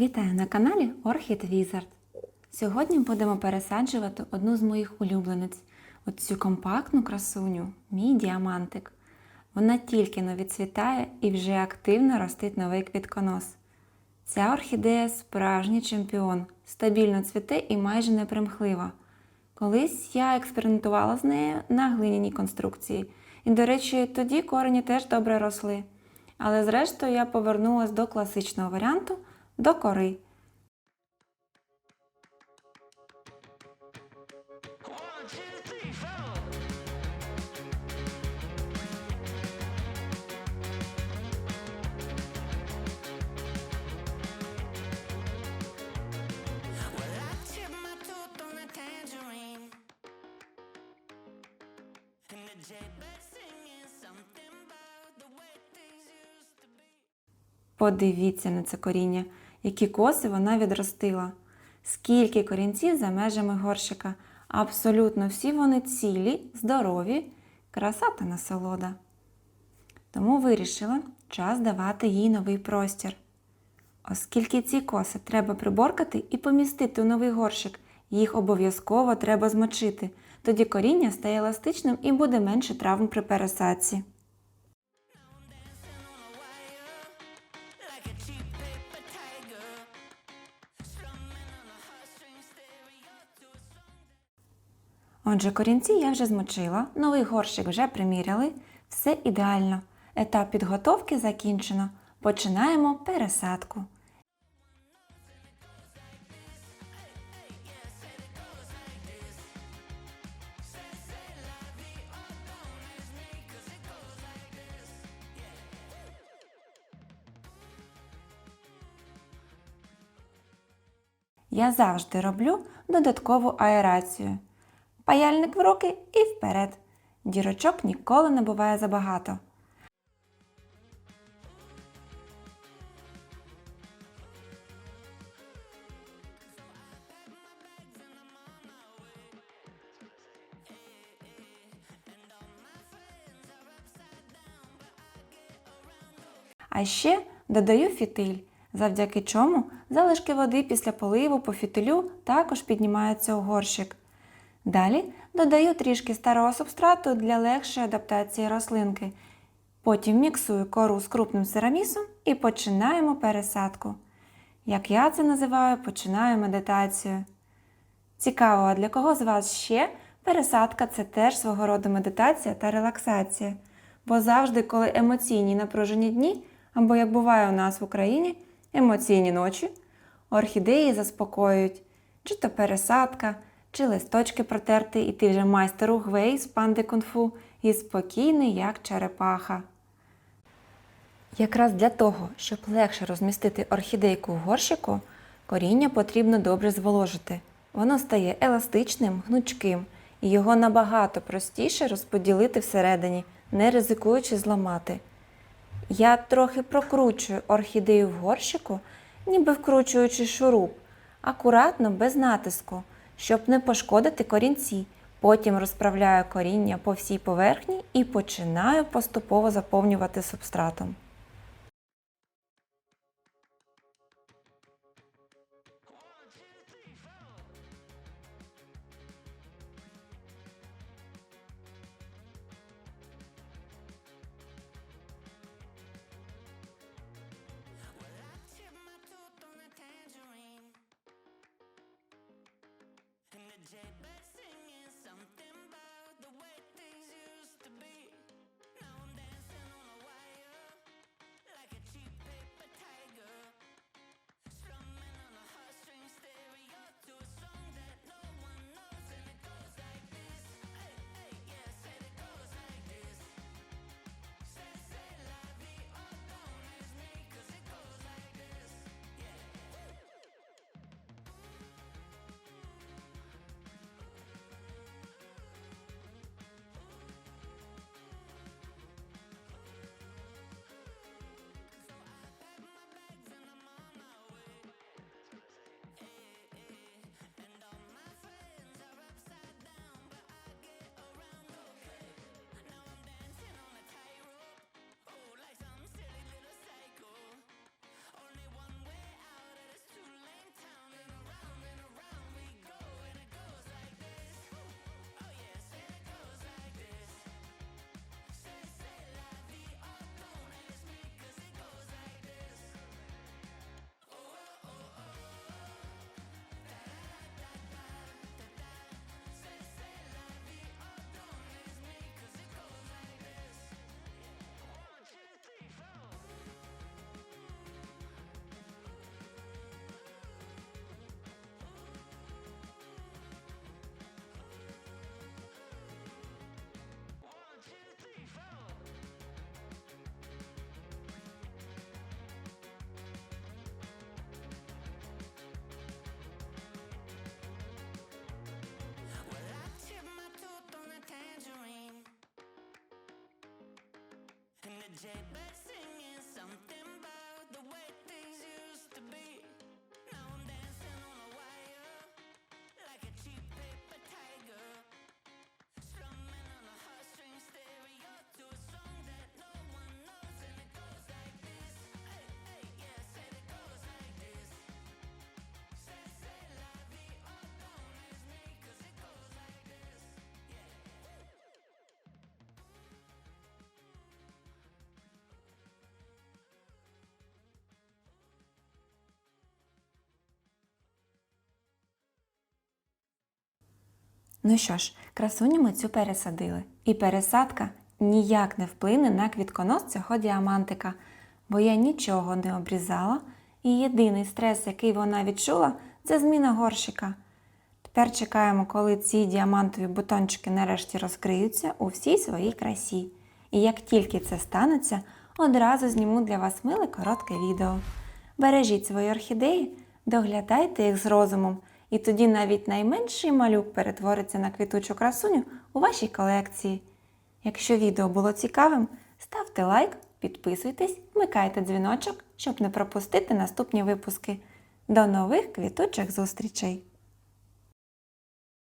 Вітаю на каналі Orchid Wizard. Сьогодні будемо пересаджувати одну з моїх улюблениць. Оцю компактну красуню, мій діамантик. Вона тільки-но відцвітає і вже активно ростить новий квітконос. Ця орхідея справжній чемпіон, стабільно цвіте і майже непримхлива. Колись я експериментувала з нею на глиняній конструкції. І, до речі, тоді корені теж добре росли. Але зрештою я повернулася до класичного варіанту – до кори. Подивіться на це коріння, які коси вона відростила. Скільки корінців за межами горщика. Абсолютно всі вони цілі, здорові, краса та насолода. Тому вирішила час давати їй новий простір. Оскільки ці коси треба приборкати і помістити у новий горщик, їх обов'язково треба змочити. Тоді коріння стає еластичним і буде менше травм при пересадці. Отже, корінці я вже змочила, новий горщик вже приміряли, все ідеально. Етап підготовки закінчено. Починаємо пересадку. Я завжди роблю додаткову аерацію. Паяльник в руки і вперед. Дірочок ніколи не буває забагато. А ще додаю фітиль, завдяки чому залишки води після поливу по фітилю також піднімаються у горщик. Далі додаю трішки старого субстрату для легшої адаптації рослинки. Потім міксую кору з крупним серамісом і починаємо пересадку. Як я це називаю, починаю медитацію. Цікаво, а для кого з вас ще пересадка – це теж свого роду медитація та релаксація. Бо завжди, коли емоційні напружені дні, або як буває у нас в Україні, емоційні ночі, орхідеї заспокоюють. Чи то пересадка, чи листочки протерти, і ти вже майстер угвей з панди кунг-фу і спокійний, як черепаха. Якраз для того, щоб легше розмістити орхідейку в горщику, коріння потрібно добре зволожити. Воно стає еластичним, гнучким, і його набагато простіше розподілити всередині, не ризикуючи зламати. Я трохи прокручую орхідею в горщику, ніби вкручуючи шуруп, акуратно, без натиску, щоб не пошкодити корінці. Потім розправляю коріння по всій поверхні і починаю поступово заповнювати субстратом. jailbird singing something about the way things used to be. Now I'm dancing on a wire like a cheap paper tiger, strumming on a heartstring stereo to a song that no one knows, and it goes like this. Hey, hey, yeah, said it goes like this. Say la vie, oh don't ask me, 'cause it goes like this. Yeah. Ну що ж, красуню ми цю пересадили. І пересадка ніяк не вплине на квітконос цього діамантика, бо я нічого не обрізала, і єдиний стрес, який вона відчула, це зміна горщика. Тепер чекаємо, коли ці діамантові бутончики нарешті розкриються у всій своїй красі. І як тільки це станеться, одразу зніму для вас миле коротке відео. Бережіть свої орхідеї, доглядайте їх з розумом, і тоді навіть найменший малюк перетвориться на квітучу красуню у вашій колекції. Якщо відео було цікавим, ставте лайк, підписуйтесь, вмикайте дзвіночок, щоб не пропустити наступні випуски. До нових квітучих зустрічей!